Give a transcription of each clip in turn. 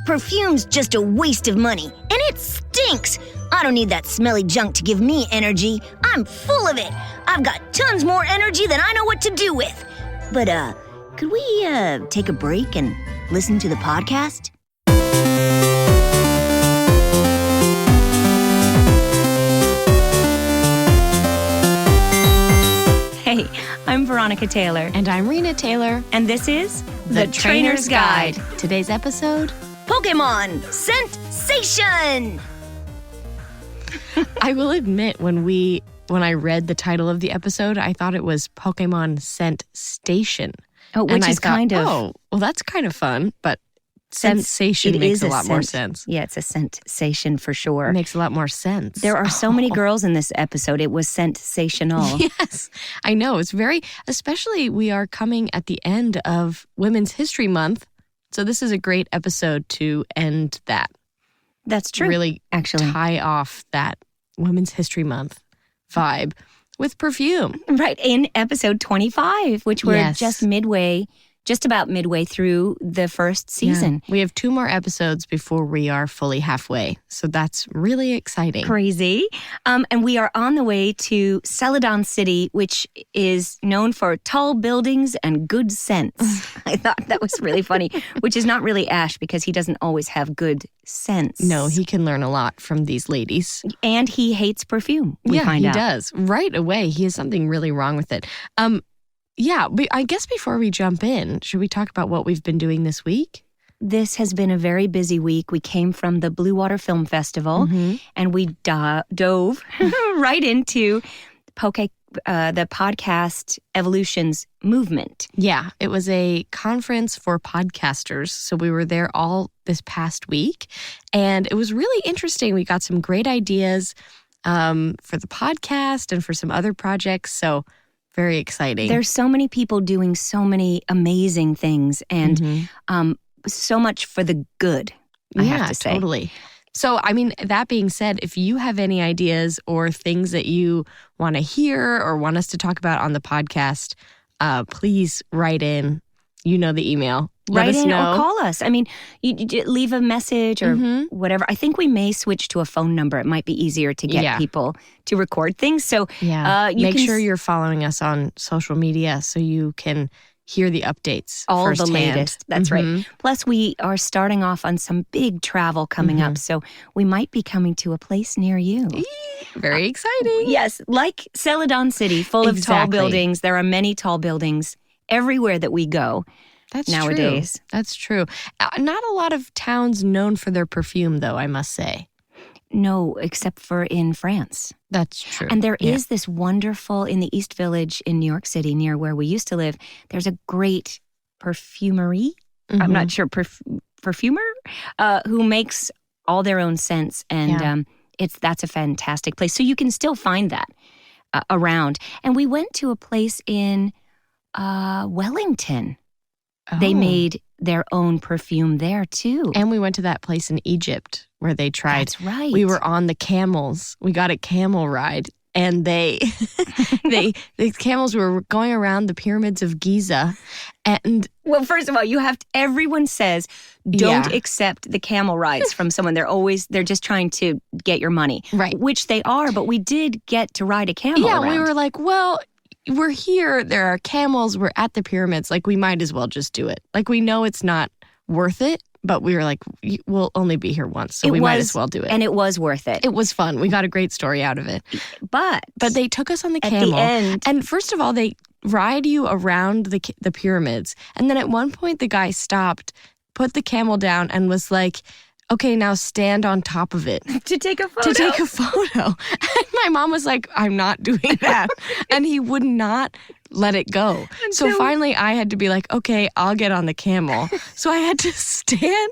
Perfume's just a waste of money, and it stinks. I don't need that smelly junk to give me energy. I'm full of it. I've got tons more energy than I know what to do with. But, could we, take a break and listen to the podcast? Hey, I'm Veronica Taylor. And I'm Rena Taylor. And this is The Trainer's Guide. Today's episode, Pokémon Scent-Sation. I will admit, when I read the title of the episode, I thought it was Pokémon Scent-Station. Oh, which is kind of... Oh, well, that's kind of fun, but Scent-Sation makes a lot more sense. Yeah, it's a Scent-Sation for sure. It makes a lot more sense. There are so many girls in this episode. It was Scent-Sational. Yes, I know. It's especially we are coming at the end of Women's History Month. So this is a great episode to end that. That's true. Really actually tie off that Women's History Month vibe with perfume. Right, in episode 25, which we're just about midway through the first season. Yeah. We have 2 more episodes before we are fully halfway. So that's really exciting. Crazy. And we are on the way to Celadon City, which is known for tall buildings and good scents. I thought that was really funny, which is not really Ash because he doesn't always have good scents. No, he can learn a lot from these ladies. And he hates perfume, we find out. Yeah, he does. Right away, he has something really wrong with it. Yeah, I guess before we jump in, should we talk about what we've been doing this week? This has been a very busy week. We came from the Blue Water Film Festival, and we dove right into the podcast Evolutions movement. Yeah, it was a conference for podcasters, so we were there all this past week, and it was really interesting. We got some great ideas for the podcast and for some other projects, so very exciting. There's so many people doing so many amazing things and so much for the good, I have to say. Yeah, totally. So, I mean, that being said, if you have any ideas or things that you want to hear or want us to talk about on the podcast, please write in. You know the email. Let us know. Or call us. I mean, you leave a message or whatever. I think we may switch to a phone number. It might be easier to get people to record things. So make sure you're following us on social media so you can hear the updates all firsthand. The latest. That's right. Plus, we are starting off on some big travel coming up. So we might be coming to a place near you. Very exciting. Yes, like Celadon City, full of tall buildings. There are many tall buildings everywhere that we go. That's nowadays. True. That's true. Not a lot of towns known for their perfume, though, I must say. No, except for in France. That's true. And there is this wonderful, in the East Village in New York City, near where we used to live, there's a great perfumery. I'm not sure, perfumer, who makes all their own scents. And that's a fantastic place. So you can still find that around. And we went to a place in Wellington. They made their own perfume there, too. And we went to that place in Egypt where they tried. That's right. We were on the camels. We got a camel ride. And the camels were going around the pyramids of Giza. And well, first of all, everyone says, don't accept the camel rides from someone. They're just trying to get your money. Right. Which they are, but we did get to ride a camel around. We were like, well, we're here, there are camels, we're at the pyramids, like we might as well just do it. Like we know it's not worth it, but we were like, we'll only be here once, so we might as well do it. And it was worth it. It was fun. We got a great story out of it. But they took us on the camel. At the end. And first of all, they ride you around the pyramids. And then at one point, the guy stopped, put the camel down and was like, okay, now stand on top of it. To take a photo. And my mom was like, I'm not doing that. And he would not let it go. So finally I had to be like, okay, I'll get on the camel. So I had to stand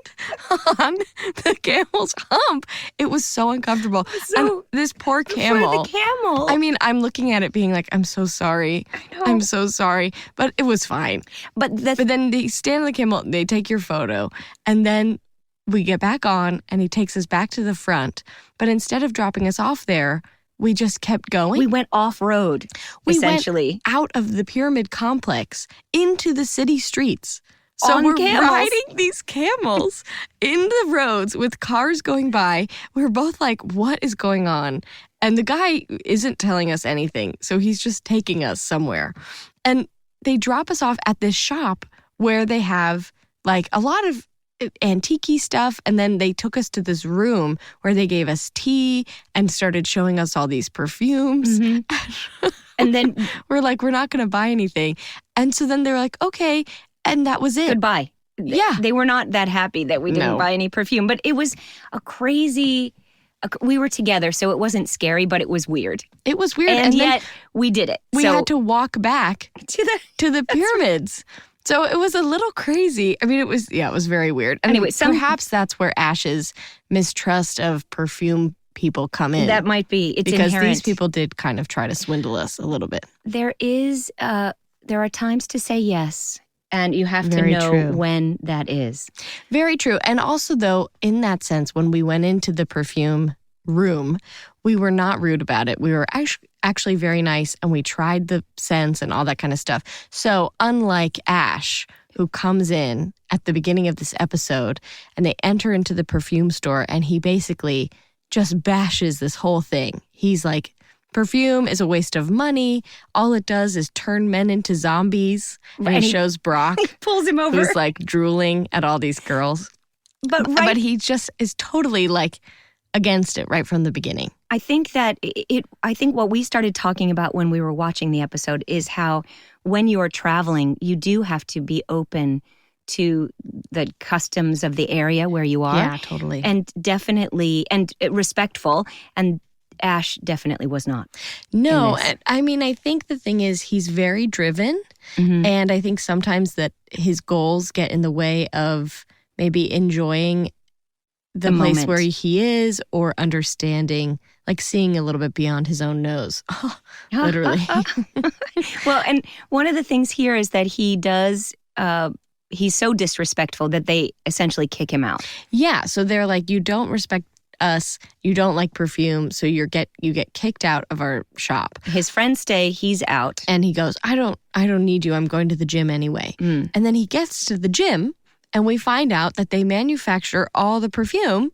on the camel's hump. It was so uncomfortable. So and this poor camel. For the camel. I mean, I'm looking at it being like, I'm so sorry. I know. I'm so sorry. But it was fine. But then they stand on the camel, they take your photo, and then we get back on, and he takes us back to the front. But instead of dropping us off there, we just kept going. We went off-road, essentially. We went out of the pyramid complex into the city streets. So on we're camels. riding these camels in the roads with cars going by. We're both like, what is going on? And the guy isn't telling us anything. So he's just taking us somewhere. And they drop us off at this shop where they have like a lot of antique stuff. And then they took us to this room where they gave us tea and started showing us all these perfumes. Mm-hmm. And then we're like, we're not going to buy anything. And so then they're like, okay. And that was it. Goodbye. Yeah. They were not that happy that we didn't buy any perfume. But it was a crazy... We were together, so it wasn't scary, but it was weird. It was weird. And yet, we did it. We had to walk back to the pyramids. So it was a little crazy. I mean, it was very weird. Anyway, perhaps that's where Ash's mistrust of perfume people come in. That might be. It's because inherent. These people did kind of try to swindle us a little bit. There are times to say yes. And you have Very to know true. when that is. Very true. And also, though, in that sense, when we went into the perfume room, we were not rude about it. We were actually very nice, and we tried the scents and all that kind of stuff. So unlike Ash, who comes in at the beginning of this episode, and they enter into the perfume store, and he basically just bashes this whole thing. He's like, perfume is a waste of money. All it does is turn men into zombies. And he shows Brock. He pulls him over. Who's like drooling at all these girls. But he just is totally like against it right from the beginning. I think that I think what we started talking about when we were watching the episode is how when you're traveling, you do have to be open to the customs of the area where you are. Yeah, totally. And definitely, and respectful. And Ash definitely was not. No, I mean, I think the thing is he's very driven. Mm-hmm. And I think sometimes that his goals get in the way of maybe enjoying the place moment where he is or understanding, like seeing a little bit beyond his own nose. Literally. Well, and one of the things here is that he does... he's so disrespectful that they essentially kick him out. Yeah, so they're like, you don't respect us, you don't like perfume, so you get kicked out of our shop. His friends stay, he's out. And he goes, I don't need you, I'm going to the gym anyway. And then he gets to the gym and we find out that they manufacture all the perfume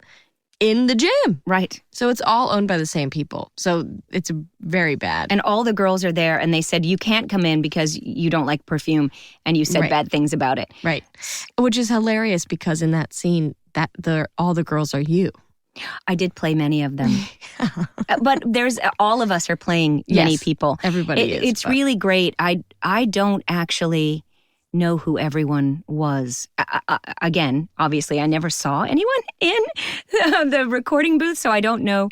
in the gym. Right. So it's all owned by the same people. So it's very bad. And all the girls are there and they said, you can't come in because you don't like perfume and you said bad things about it. Right. Which is hilarious because in that scene, that all the girls are you. I did play many of them. But all of us are playing many people. Everybody is. It's really great. I don't actually know who everyone was. Again, obviously, I never saw anyone in the recording booth, so I don't know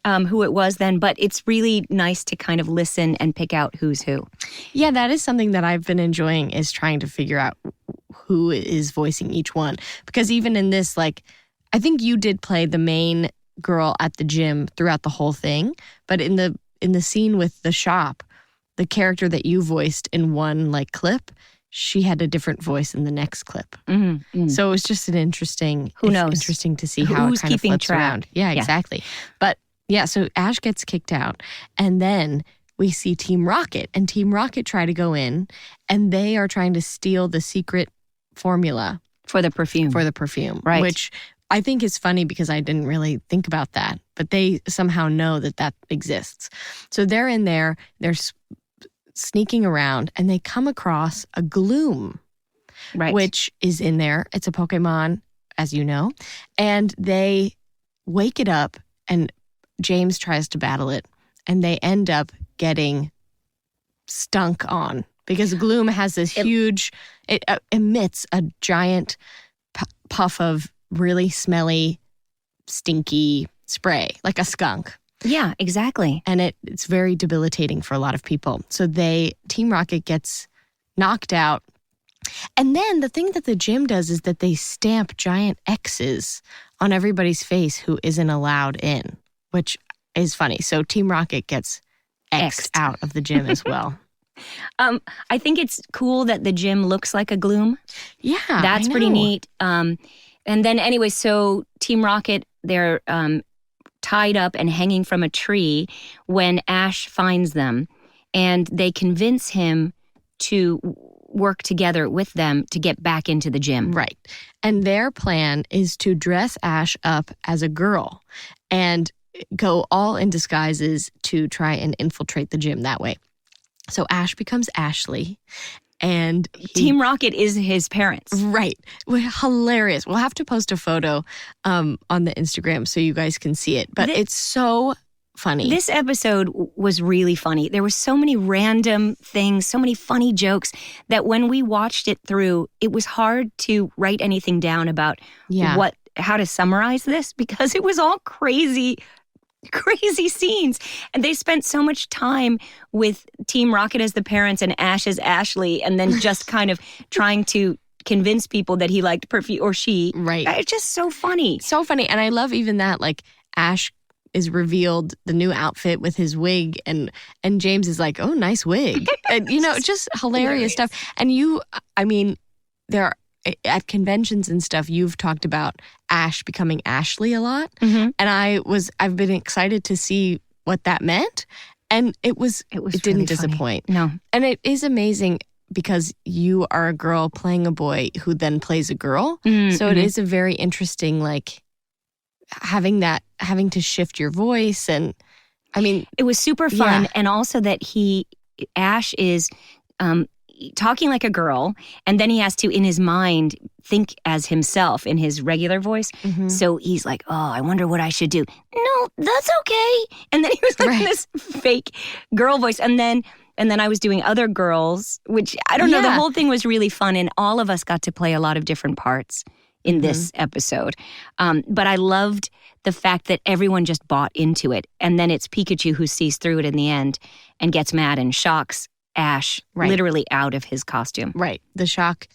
who it was then. But it's really nice to kind of listen and pick out who's who. Yeah, that is something that I've been enjoying, is trying to figure out who is voicing each one. Because even in this, like, I think you did play the main girl at the gym throughout the whole thing, but in the scene with the shop, the character that you voiced in one like clip, she had a different voice in the next clip. Mm-hmm. So it was just an interesting to see how it kind of flips around. Yeah, exactly. But yeah, so Ash gets kicked out, and then we see Team Rocket, and Team Rocket try to go in, and they are trying to steal the secret formula for the perfume. Right. Which I think is funny because I didn't really think about that, but they somehow know that exists. So they're in there, they're sneaking around, and they come across a Gloom, which is in there. It's a Pokemon, as you know, and they wake it up, and James tries to battle it, and they end up getting stunk on because Gloom has this it emits a giant puff of really smelly, stinky spray, like a skunk. Yeah, exactly. And it's very debilitating for a lot of people. So Team Rocket gets knocked out. And then the thing that the gym does is that they stamp giant X's on everybody's face who isn't allowed in, which is funny. So Team Rocket gets X'd out of the gym as well. I think it's cool that the gym looks like a Gloom. Yeah, that's pretty neat. And then anyway, so Team Rocket, they're tied up and hanging from a tree when Ash finds them. And they convince him to work together with them to get back into the gym. Right. And their plan is to dress Ash up as a girl and go all in disguises to try and infiltrate the gym that way. So Ash becomes Ashley. And Team Rocket is his parents. Right. Hilarious. We'll have to post a photo on the Instagram so you guys can see it. But it's so funny. This episode was really funny. There were so many random things, so many funny jokes that when we watched it through, it was hard to write anything down about how to summarize this because it was all crazy scenes. And they spent so much time with Team Rocket as the parents and Ash as Ashley, and then just kind of trying to convince people that he liked perfume or she. Right. It's just so funny. So funny. And I love even that, like, Ash is revealed the new outfit with his wig and James is like, oh, nice wig. And, just hilarious stuff. And there are, at conventions and stuff, you've talked about Ash becoming Ashley a lot. Mm-hmm. And I've been excited to see what that meant. And it didn't really disappoint. Funny. No. And it is amazing because you are a girl playing a boy who then plays a girl. Mm-hmm. So it is a very interesting, like, having to shift your voice. And it was super fun. Yeah. And also that Ash is talking like a girl, and then he has to, in his mind, think as himself in his regular voice. Mm-hmm. So he's like, oh, I wonder what I should do. No, that's okay. And then he was like in this fake girl voice. And then I was doing other girls, which I don't know. The whole thing was really fun. And all of us got to play a lot of different parts in this episode. But I loved the fact that everyone just bought into it. And then it's Pikachu who sees through it in the end and gets mad and shocks Ash literally out of his costume. Right. The shock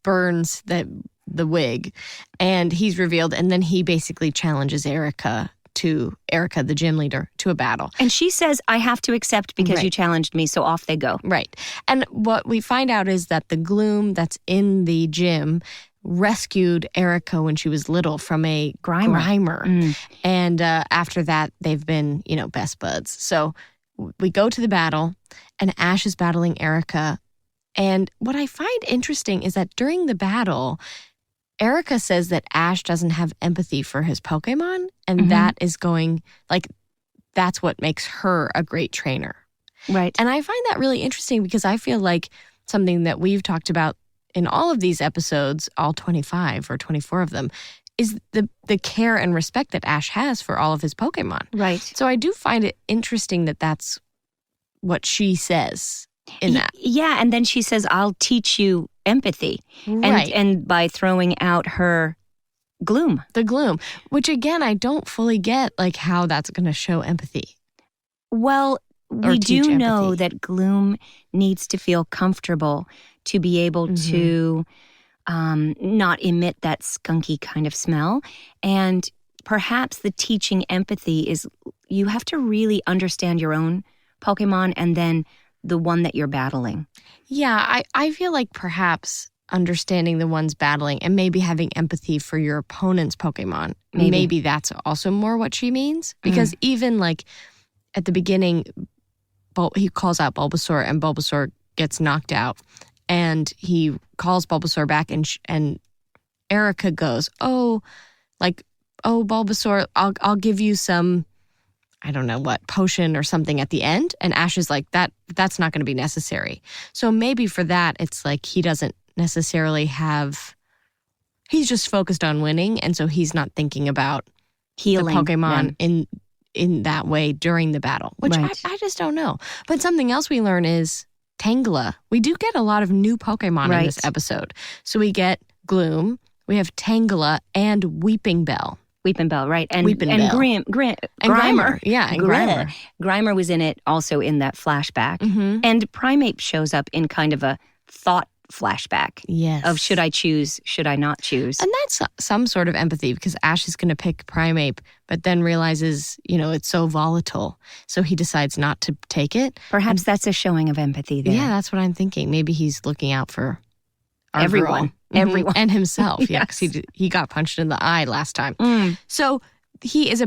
burns the wig and he's revealed. And then he basically challenges Erika, the gym leader, to a battle. And she says, I have to accept because you challenged me. So off they go. Right. And what we find out is that the gloom that's in the gym rescued Erika when she was little from a Grimer. Mm. And after that, they've been, best buds. So we go to the battle, and Ash is battling Erika. And what I find interesting is that during the battle, Erika says that Ash doesn't have empathy for his Pokemon, and that is that's what makes her a great trainer. Right. And I find that really interesting because I feel like something that we've talked about in all of these episodes, all 25 or 24 of them, is the care and respect that Ash has for all of his Pokemon. Right. So I do find it interesting that that's what she says in that. Yeah, and then she says, I'll teach you empathy. Right. And by throwing out her gloom. The gloom, which again, I don't fully get like how that's going to show empathy. Well, we do know that gloom needs to feel comfortable to be able to not emit that skunky kind of smell. And perhaps the teaching empathy is you have to really understand your own Pokemon and then the one that you're battling. Yeah, I feel like perhaps understanding the ones battling and maybe having empathy for your opponent's Pokemon. Maybe that's also more what she means. Because even like at the beginning, he calls out Bulbasaur and Bulbasaur gets knocked out. And he calls Bulbasaur back and Erika goes, oh, Bulbasaur, I'll give you some, I don't know what, potion or something at the end. And Ash is like, that's not going to be necessary. So maybe for that, it's like he doesn't necessarily he's just focused on winning. And so he's not thinking about healing the Pokemon in that way during the battle, which I just don't know. But something else we learn is Tangela. We do get a lot of new Pokemon in this episode. So we get Gloom, we have Tangela, and Weeping Bell. Weeping Bell, right. And Grimer. Yeah, and Grimer. Grimer was in it also in that flashback. Mm-hmm. And Primeape shows up in kind of a thought flashback of should I choose, should I not choose. And that's some sort of empathy because Ash is going to pick Primeape, but then realizes, it's so volatile. So he decides not to take it. Perhaps that's a showing of empathy there. Yeah, that's what I'm thinking. Maybe he's looking out for everyone. Everyone. And himself. Yeah, because he got punched in the eye last time. Mm. So he is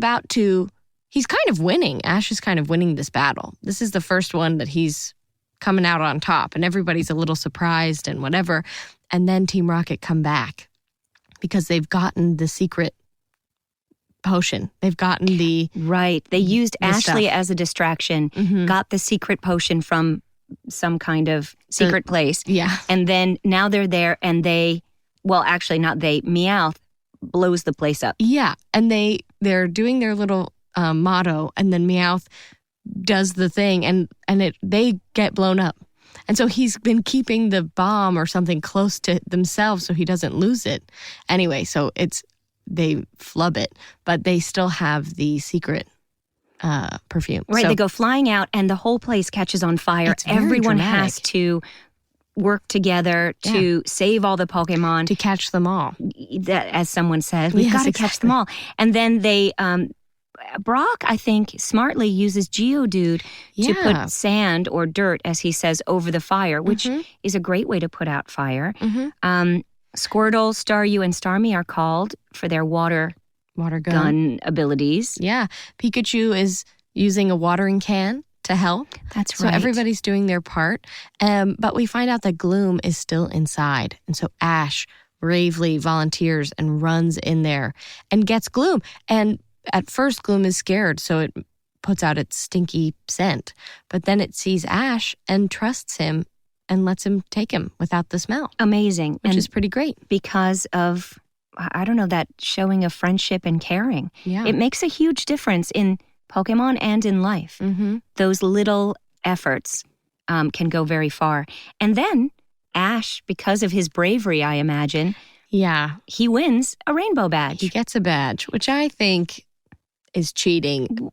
he's kind of winning. Ash is kind of winning this battle. This is the first one that he's coming out on top, and everybody's a little surprised and whatever. And then Team Rocket come back because they've gotten the secret potion. They've gotten the... Right. They used Ashley stuff as a distraction, got the secret potion from some kind of secret place. Yeah. And then now they're there and they, well, actually not they, Meowth blows the place up. Yeah. And they're doing their little motto, and then Meowth does the thing, and they get blown up. And so he's been keeping the bomb or something close to themselves so he doesn't lose it. Anyway, so they flub it, but they still have the secret perfume. Right, so, they go flying out and the whole place catches on fire. Everyone dramatic. has to work together to save all the Pokemon. To catch them all. That, as someone said, we've got to catch them all. And then they... Brock, I think, smartly uses Geodude to put sand or dirt, as he says, over the fire, which is a great way to put out fire. Squirtle, Staryu, and Starmie are called for their water gun abilities. Yeah. Pikachu is using a watering can to help. That's right. right. So everybody's doing their part. But we find out that Gloom is still inside. And so Ash bravely volunteers and runs in there and gets Gloom. And at first, Gloom is scared, so it puts out its stinky scent. But then it sees Ash and trusts him and lets him take him without the smell. Amazing. Which is pretty great. Because of, I don't know, that showing of friendship and caring. Yeah. It makes a huge difference in Pokemon and in life. Those little efforts can go very far. And then Ash, because of his bravery, I imagine, he wins a rainbow badge. He gets a badge, which I think is cheating.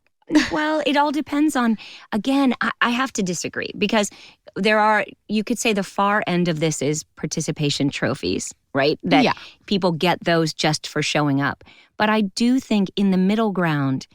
Well, it all depends on, again, I have to disagree because you could say the far end of this is participation trophies, right? That people get those just for showing up. But I do think in the middle ground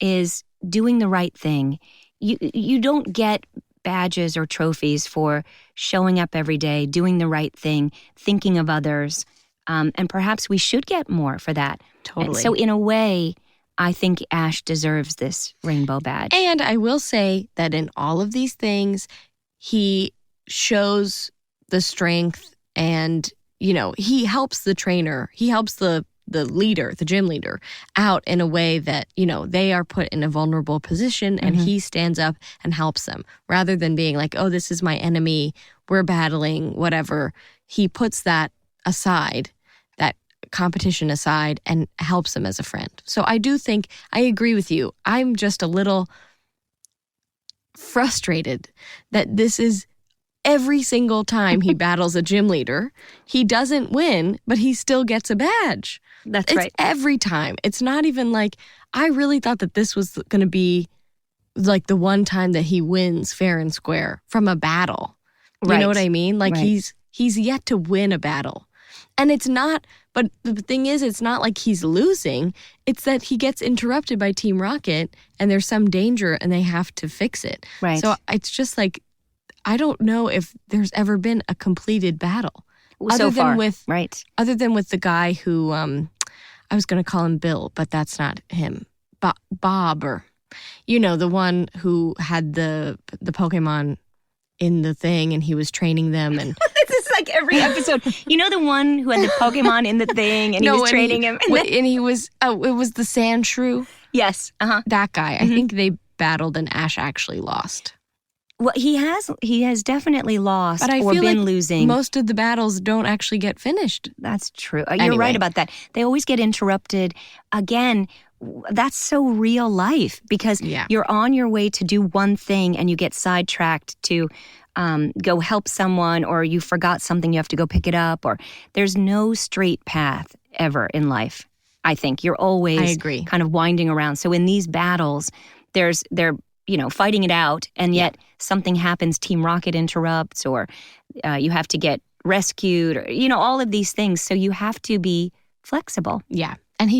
is doing the right thing. You don't get badges or trophies for showing up every day, doing the right thing, thinking of others. And perhaps we should get more for that. Totally. And so in a way, I think Ash deserves this rainbow badge. And I will say that in all of these things, he shows the strength and, he helps the trainer. He helps the leader, the gym leader, out in a way that, they are put in a vulnerable position and he stands up and helps them. Rather than being like, oh, this is my enemy, we're battling, whatever. He puts that aside, that competition aside, and helps them as a friend. So I do think, I agree with you. I'm just a little frustrated that this is every single time he battles a gym leader, he doesn't win, but he still gets a badge. That's right. It's every time. It's not even like, I really thought that this was going to be like the one time that he wins fair and square from a battle. You know what I mean? Like he's yet to win a battle. And it's not, but the thing is, it's not like he's losing. It's that he gets interrupted by Team Rocket and there's some danger and they have to fix it. Right. So it's just like, I don't know if there's ever been a completed battle. So far, Other than with the guy who, I was going to call him Bill, but that's not him. Bob, or, the one who had the Pokemon in the thing and he was training them and... This is like every episode. The one who had the Pokemon in the thing and he was training him? And he was, it was the Sand Shrew. Yes. That guy. I think they battled and Ash actually lost. Well, he has definitely lost but I or feel been like losing. Most of the battles don't actually get finished. That's true. You're right about that. They always get interrupted. Again, that's so real life because you're on your way to do one thing and you get sidetracked to go help someone, or you forgot something, you have to go pick it up, or there's no straight path ever in life. I think you're always kind of winding around. So in these battles, they're fighting it out, and yet something happens, Team Rocket interrupts, or you have to get rescued, or, all of these things. So you have to be flexible. Yeah. And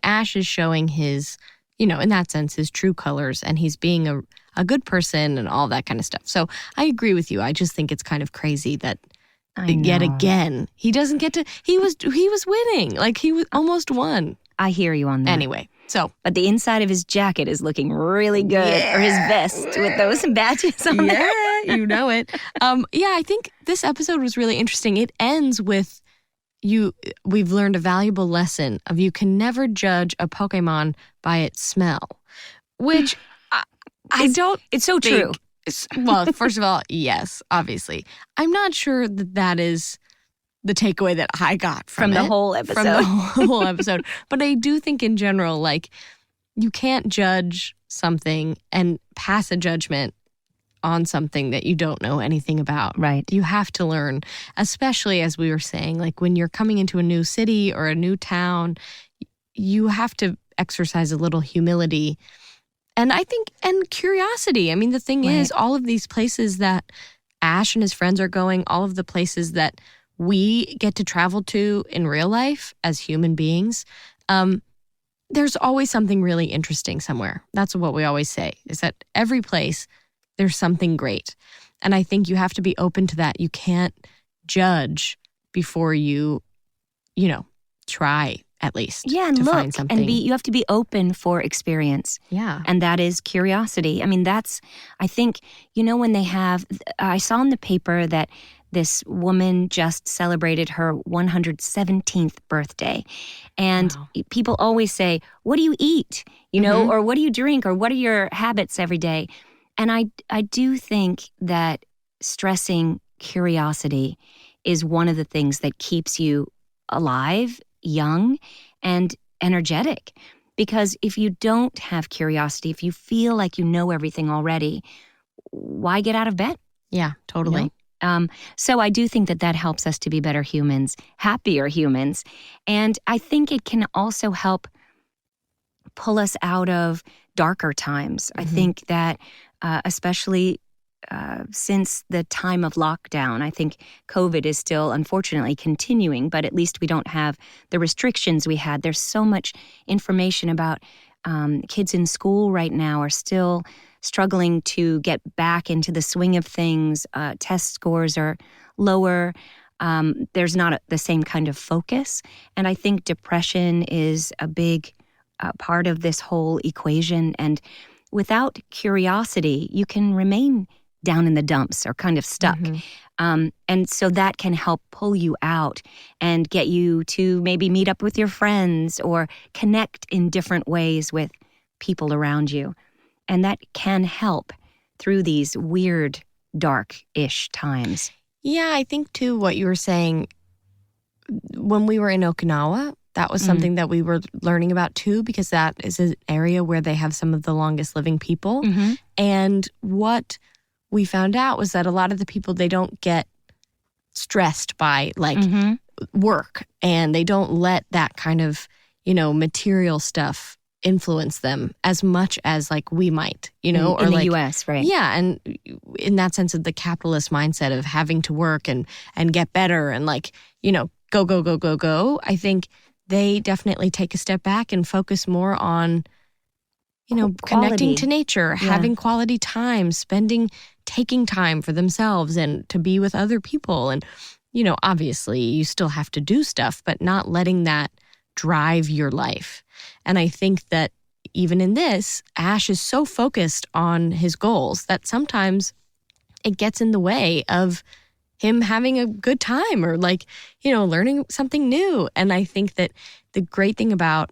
Ash is showing his, in that sense, his true colors, and he's being a good person and all that kind of stuff. So I agree with you. I just think it's kind of crazy that yet again, he doesn't get to, he was winning. Like he almost won. I hear you on that. Anyway. But the inside of his jacket is looking really good, or his vest with those badges on there. You know it. Yeah, I think this episode was really interesting. It ends with we've learned a valuable lesson of you can never judge a Pokemon by its smell, which I don't. It's so true. Well, first of all, yes, obviously. I'm not sure that is the takeaway that I got from the whole episode. From the whole episode. But I do think in general, like, you can't judge something and pass a judgment on something that you don't know anything about. Right. You have to learn, especially as we were saying, like when you're coming into a new city or a new town, you have to exercise a little humility. And I think, and curiosity. I mean, the thing is, all of these places that Ash and his friends are going, all of the places that we get to travel to in real life as human beings, there's always something really interesting somewhere. That's what we always say, is that every place there's something great. And I think you have to be open to that. You can't judge before you try at least and to look, find something. And you have to be open for experience. Yeah. And that is curiosity. I mean, I think, when I saw in the paper that this woman just celebrated her 117th birthday. And people always say, what do you eat? Or what do you drink? Or what are your habits every day? And I do think that stressing curiosity is one of the things that keeps you alive, young, and energetic. Because if you don't have curiosity, if you feel like you know everything already, why get out of bed? Yeah, totally. So I do think that helps us to be better humans, happier humans. And I think it can also help pull us out of darker times. I think that especially since the time of lockdown, I think COVID is still unfortunately continuing, but at least we don't have the restrictions we had. There's so much information about kids in school right now are still struggling to get back into the swing of things. Test scores are lower. There's not the same kind of focus. And I think depression is a big part of this whole equation. And without curiosity, you can remain down in the dumps or kind of stuck. And so that can help pull you out and get you to maybe meet up with your friends or connect in different ways with people around you. And that can help through these weird, dark-ish times. Yeah, I think too what you were saying, when we were in Okinawa, that was something that we were learning about too, because that is an area where they have some of the longest living people. And what we found out was that a lot of the people, they don't get stressed by work, and they don't let that kind of, material stuff influence them as much as like we might, or in the US, right? Yeah, and in that sense of the capitalist mindset of having to work and get better and go, go, go, go, go. I think they definitely take a step back and focus more on, connecting to nature, having quality time, taking time for themselves and to be with other people. And, obviously you still have to do stuff, but not letting that drive your life. And I think that even in this, Ash is so focused on his goals that sometimes it gets in the way of him having a good time or learning something new. And I think that the great thing about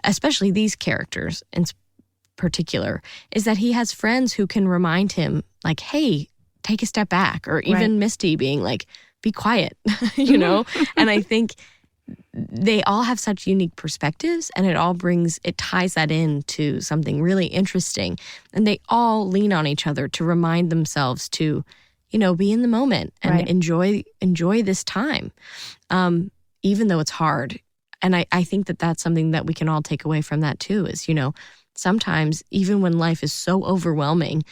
especially these characters in particular is that he has friends who can remind him hey, take a step back, or even Misty being be quiet, And I think they all have such unique perspectives, and it ties that into something really interesting. And they all lean on each other to remind themselves to be in the moment and enjoy this time, even though it's hard. And I think that that's something that we can all take away from that too, is, sometimes even when life is so overwhelming,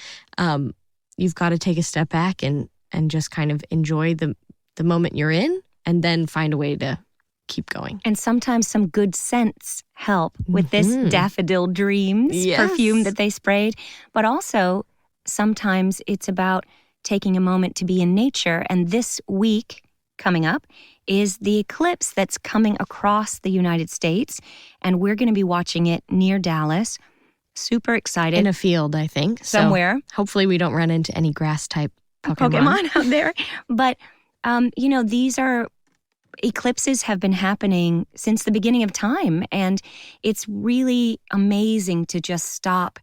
you've got to take a step back and just kind of enjoy the moment you're in, and then find a way to keep going. And sometimes some good scents help with this Daffodil Dreams perfume that they sprayed. But also, sometimes it's about taking a moment to be in nature. And this week coming up is the eclipse that's coming across the United States. And we're going to be watching it near Dallas. super excited. In a field, I think. Somewhere. So hopefully we don't run into any grass-type Pokemon out there. But, eclipses have been happening since the beginning of time. And it's really amazing to just stop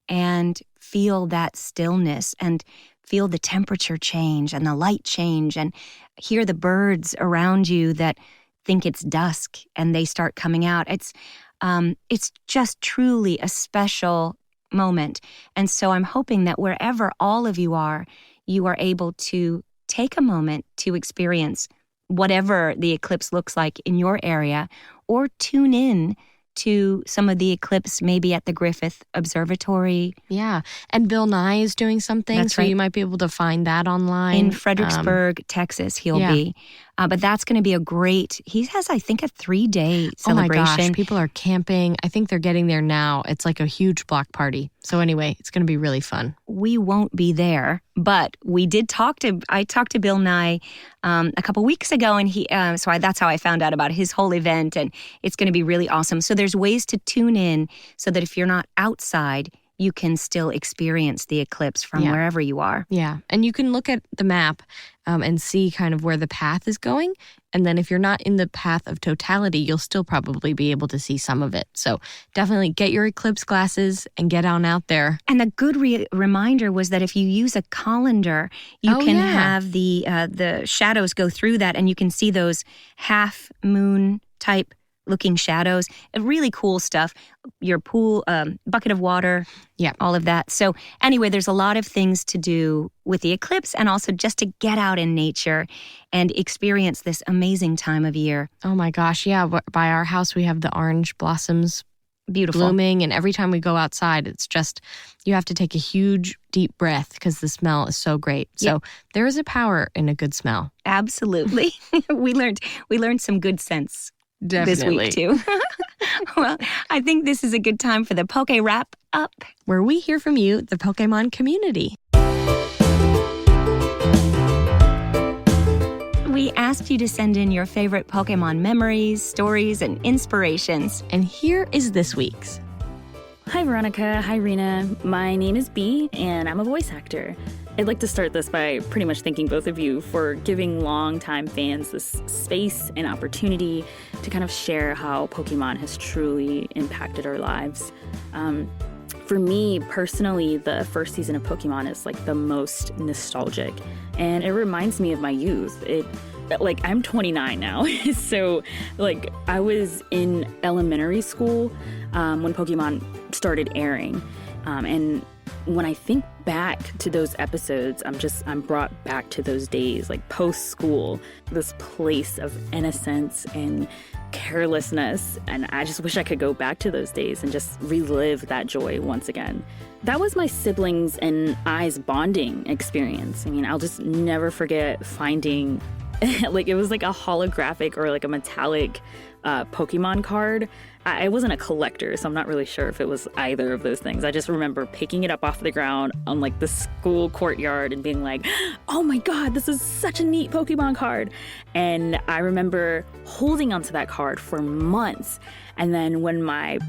and feel that stillness and feel the temperature change and the light change and hear the birds around you that think it's dusk and they start coming out. It's just truly a special moment. And so I'm hoping that wherever all of you are able to take a moment to experience whatever the eclipse looks like in your area, or tune in to some of the eclipse maybe at the Griffith Observatory. Yeah, and Bill Nye is doing something, That's so right. you might be able to find that online. In Fredericksburg, Texas, he'll be. But that's going to be he has, I think, a 3-day celebration. Oh my gosh, people are camping. I think they're getting there now. It's like a huge block party. So anyway, it's going to be really fun. We won't be there, but I talked to Bill Nye a couple weeks ago, and that's how I found out about his whole event, and it's going to be really awesome. So there's ways to tune in so that if you're not outside, you can still experience the eclipse from wherever you are. Yeah, and you can look at the map and see kind of where the path is going. And then if you're not in the path of totality, you'll still probably be able to see some of it. So definitely get your eclipse glasses and get on out there. And the good reminder was that if you use a colander, you can have the shadows go through that, and you can see those half moon type looking shadows. Really cool stuff. Your pool, bucket of water, all of that. So anyway, there's a lot of things to do with the eclipse, and also just to get out in nature and experience this amazing time of year. Oh my gosh, yeah. By our house, we have the orange blossoms blooming, and every time we go outside, it's just, you have to take a huge deep breath because the smell is so great. So there is a power in a good smell. Absolutely. We learned some good sense. Definitely. This week, too. Well, I think this is a good time for the Poke Wrap Up, where we hear from you, the Pokemon community. We asked you to send in your favorite Pokemon memories, stories, and inspirations. And here is this week's. Hi, Veronica. Hi, Rena. My name is Bea, and I'm a voice actor. I'd like to start this by pretty much thanking both of you for giving longtime fans this space and opportunity to kind of share how Pokemon has truly impacted our lives. For me, personally, the first season of Pokemon is like the most nostalgic, and it reminds me of my youth. I'm 29 now, so I was in elementary school when Pokemon started airing, and when I think back to those episodes, I'm brought back to those days, like post-school, this place of innocence and carelessness, and I just wish I could go back to those days and just relive that joy once again. That was my siblings and I's bonding experience. I mean, I'll just never forget finding it was like a holographic or like a metallic Pokemon card. I wasn't a collector, so I'm not really sure if it was either of those things. I just remember picking it up off the ground on like the school courtyard and being like, oh my God, this is such a neat Pokemon card. And I remember holding onto that card for months. And then when my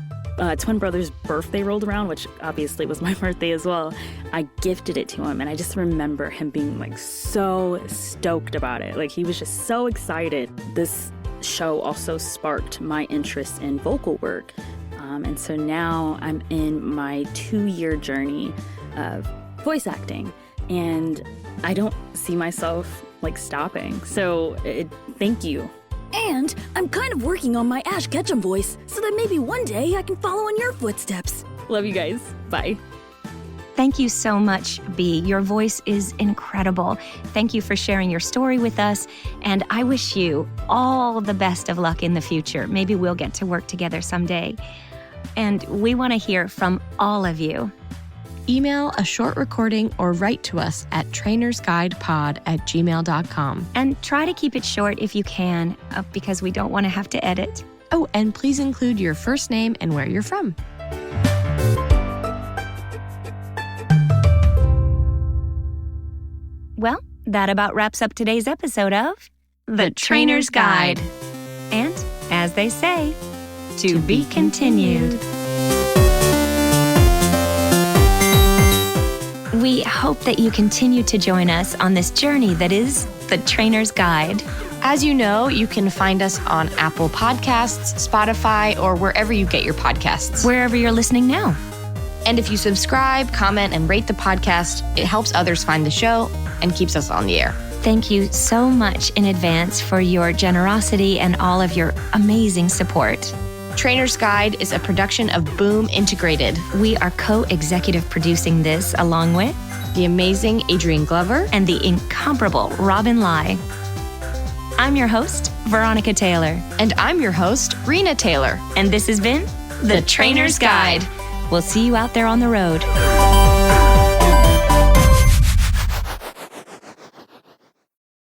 twin brother's birthday rolled around, which obviously was my birthday as well, I gifted it to him. And I just remember him being like so stoked about it. Like he was just so excited. This show also sparked my interest in vocal work. And so now I'm in my 2-year journey of voice acting, and I don't see myself stopping. So thank you. And I'm kind of working on my Ash Ketchum voice so that maybe one day I can follow in your footsteps. Love you guys. Bye. Thank you so much, Bea. Your voice is incredible. Thank you for sharing your story with us, and I wish you all the best of luck in the future. Maybe we'll get to work together someday. And we want to hear from all of you. Email a short recording or write to us at trainersguidepod@gmail.com. And try to keep it short if you can, because we don't want to have to edit. Oh, and please include your first name and where you're from. Well, that about wraps up today's episode of The Trainer's Guide. And, as they say, to be continued. We hope that you continue to join us on this journey that is the Trainer's Guide. As you know, you can find us on Apple Podcasts, Spotify, or wherever you get your podcasts. Wherever you're listening now. And if you subscribe, comment, and rate the podcast, it helps others find the show and keeps us on the air. Thank you so much in advance for your generosity and all of your amazing support. Trainer's Guide is a production of Boom Integrated. We are co-executive producing this along with the amazing Adrian Glover and the incomparable Robin Lai. I'm your host, Veronica Taylor. And I'm your host, Rena Taylor. And this has been The Trainer's Guide. We'll see you out there on the road.